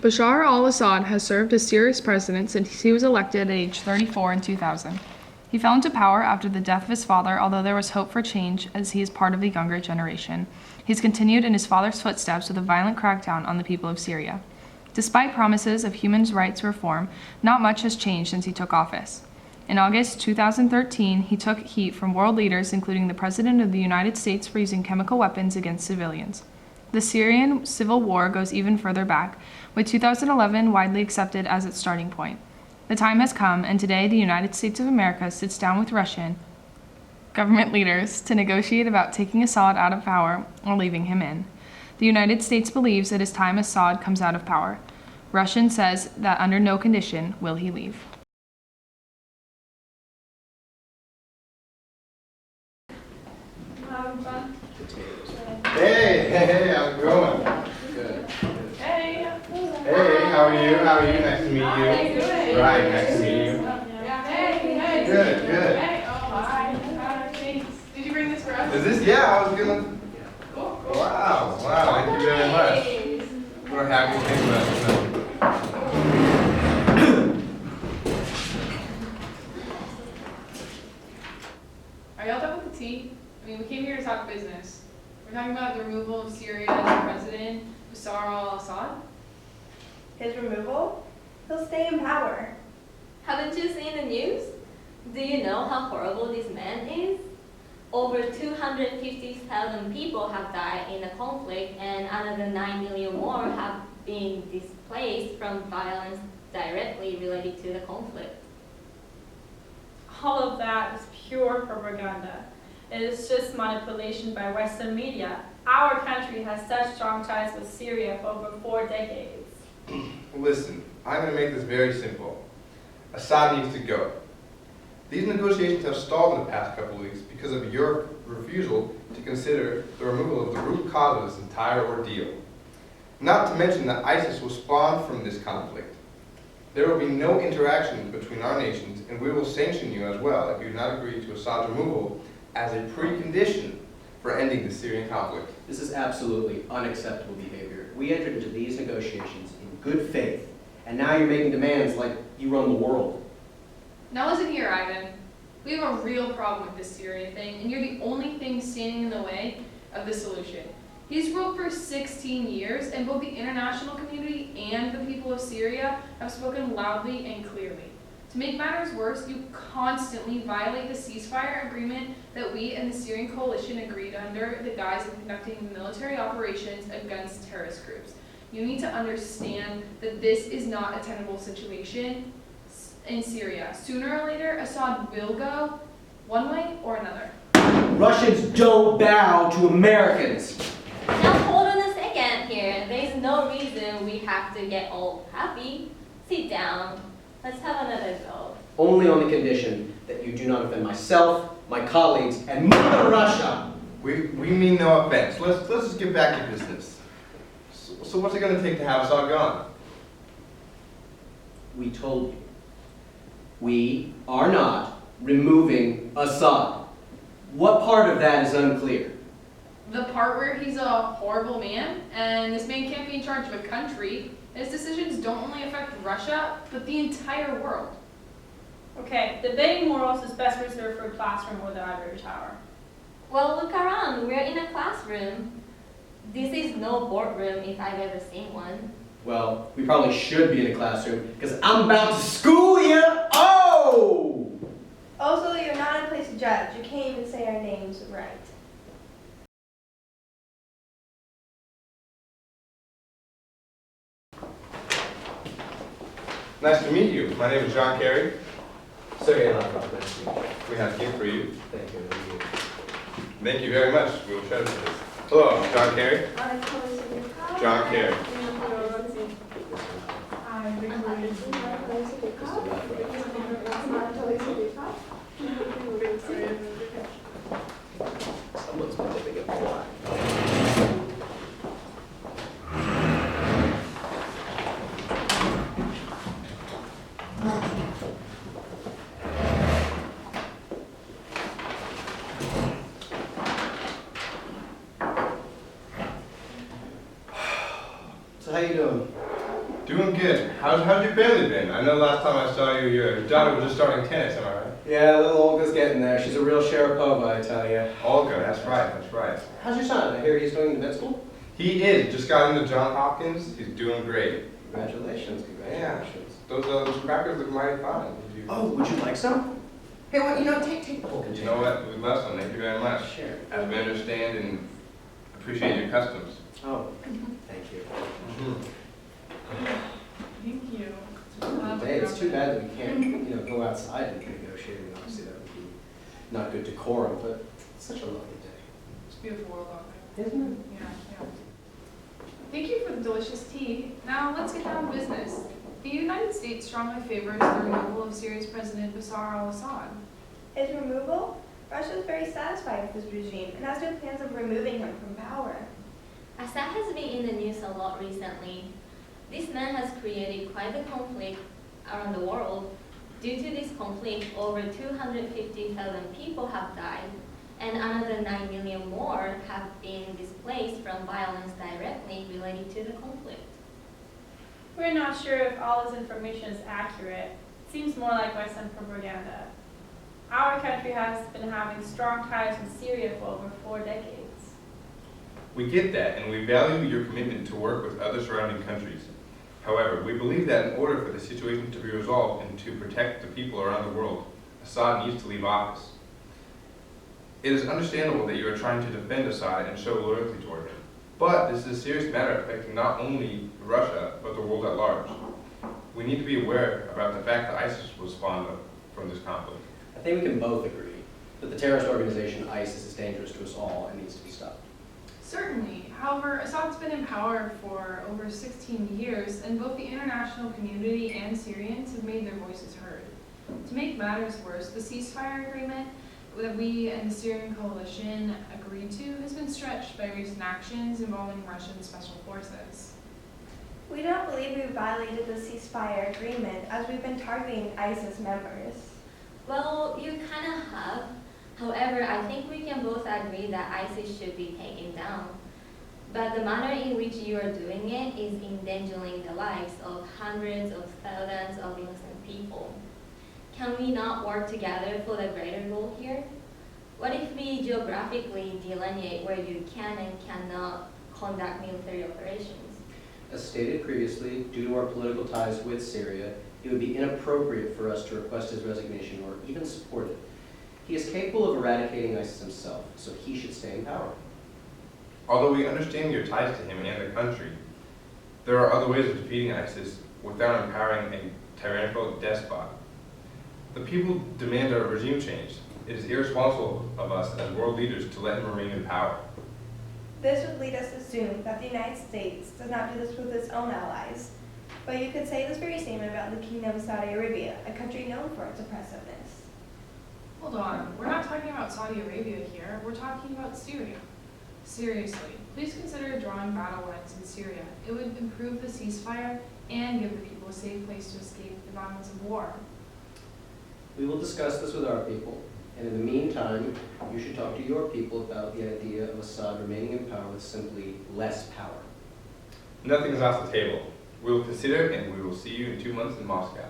Bashar al-Assad has served as Syria's president since he was elected at age 34 in 2000. He fell into power after the death of his father, although there was hope for change as he is part of the younger generation. He's continued in his father's footsteps with a violent crackdown on the people of Syria. Despite promises of human rights reform, not much has changed since he took office. In August 2013, he took heat from world leaders, including the President of the United States, for using chemical weapons against civilians. The Syrian civil war goes even further back, with 2011 widely accepted as its starting point. The time has come, and today the United States of America sits down with Russian government leaders to negotiate about taking Assad out of power or leaving him in. The United States believes it is time Assad comes out of power. Russia says that under no condition will he leave. Hey, how's it going? Good. Hey, how are you? Nice to meet you. How are you doing? Right, nice to meet you. Hey. Good. Hey, oh, hi. Thanks. Did you bring this for us? Is this? Yeah, I was gonna. Cool. Wow, thank you very much. We're happy to think about it. Are y'all done with the tea? I mean, we came here to talk business. We're talking about the removal of Syria's president, Bashar al-Assad. His removal? He'll stay in power. Haven't you seen the news? Do you know how horrible this man is? Over 250,000 people have died in the conflict, and another 9 million more have been displaced from violence directly related to the conflict. All of that is pure propaganda. It is just manipulation by Western media. Our country has such strong ties with Syria for over 4 decades. Listen, I'm going to make this very simple. Assad needs to go. These negotiations have stalled in the past couple of weeks because of your refusal to consider the removal of the root cause of this entire ordeal. Not to mention that ISIS will spawn from this conflict. There will be no interaction between our nations, and we will sanction you as well if you do not agree to Assad's removal as a precondition for ending the Syrian conflict. This is absolutely unacceptable behavior. We entered into these negotiations in good faith, and now you're making demands like you run the world. Now listen here, Ivan. We have a real problem with this Syria thing, and you're the only thing standing in the way of the solution. He's ruled for 16 years, and both the international community and the people of Syria have spoken loudly and clearly. To make matters worse, you constantly violate the ceasefire agreement that we and the Syrian coalition agreed under the guise of conducting military operations against terrorist groups. You need to understand that this is not a tenable situation in Syria. Sooner or later, Assad will go one way or another. Russians don't bow to Americans. Now hold on a second here. There's no reason we have to get all happy. Sit down. Let's have another go. Only on the condition that you do not offend myself, my colleagues, and Mother Russia. We mean no offense. Let's just get back to business. So what's it going to take to have Assad gone? We told you. We are not removing Assad. What part of that is unclear? The part where he's a horrible man, and this man can't be in charge of a country. His decisions don't only affect Russia, but the entire world. Okay, debating morals is best reserved for a classroom or the ivory tower. Well, look around. We're in a classroom. This is no boardroom if I've ever seen one. Well, we probably should be in a classroom, because I'm about to school you. Oh! Also, you're not in a place to judge. You can't even say our names right. Nice to meet you. My name is John Kerry. Sergey Lavrov, nice to meet you. We have a gift for you. Thank you. Thank you very much. We will treasure this. Hello, I'm John Kerry. John Kerry. Someone's been living it for. So how you doing? Doing good. How's your family been? I know last time I saw you, your daughter was just starting tennis, am I right? Yeah, little Olga's getting there. She's a real Sharapova, I tell you. Olga, that's right, that's right. How's your son? I hear he's going to med school? He is. Just got into Johns Hopkins. He's doing great. Congratulations, congratulations. Those crackers look mighty fine. Oh, would you like some? Hey, well, take the whole container. You know what? We'd love some. Thank you very much. Sure. As we understand and appreciate your customs. Oh, thank you. Thank you. Hey, it's too bad that we can't, go outside and negotiate. And obviously, that would be not good decorum, but it's such a lovely day. It's a beautiful world out there. Isn't it? Yeah. Thank you for the delicious tea. Now let's get down to business. The United States strongly favors the removal of Syria's President Bashar al-Assad. His removal? Russia is very satisfied with his regime and has no plans of removing him from power. Assad has been in the news a lot recently. This man has created quite the conflict around the world. Due to this conflict, over 250,000 people have died, and another 9 million more have been displaced from violence directly related to the conflict. We're not sure if all this information is accurate. It seems more like Western propaganda. Our country has been having strong ties with Syria for over 4 decades. We get that, and we value your commitment to work with other surrounding countries. However, we believe that in order for the situation to be resolved and to protect the people around the world, Assad needs to leave office. It is understandable that you are trying to defend Assad and show loyalty toward him. But this is a serious matter affecting not only Russia, but the world at large. We need to be aware about the fact that ISIS was spawned from this conflict. I think we can both agree that the terrorist organization ISIS is dangerous to us all and needs to be stopped. Certainly. However, Assad's been in power for over 16 years, and both the international community and Syrians have made their voices heard. To make matters worse, the ceasefire agreement that we and the Syrian coalition agreed to has been stretched by recent actions involving Russian special forces. We don't believe we violated the ceasefire agreement as we've been targeting ISIS members. Well, you kind of have. However, I think we can both agree that ISIS should be taken down. But the manner in which you are doing it is endangering the lives of hundreds of thousands of innocent people. Can we not work together for the greater goal here? What if we geographically delineate where you can and cannot conduct military operations? As stated previously, due to our political ties with Syria, it would be inappropriate for us to request his resignation or even support it. He is capable of eradicating ISIS himself, so he should stay in power. Although we understand your ties to him and the country, there are other ways of defeating ISIS without empowering a tyrannical despot. The people demand a regime change. It is irresponsible of us as world leaders to let him remain in power. This would lead us to assume that the United States does not do this with its own allies. But you could say this very same about the Kingdom of Saudi Arabia, a country known for its oppressiveness. Hold on, we're not talking about Saudi Arabia here, we're talking about Syria. Seriously, please consider drawing battle lines in Syria. It would improve the ceasefire and give the people a safe place to escape the violence of war. We will discuss this with our people, and in the meantime, you should talk to your people about the idea of Assad remaining in power with simply less power. Nothing is off the table. We will consider it, and we will see you in 2 months in Moscow.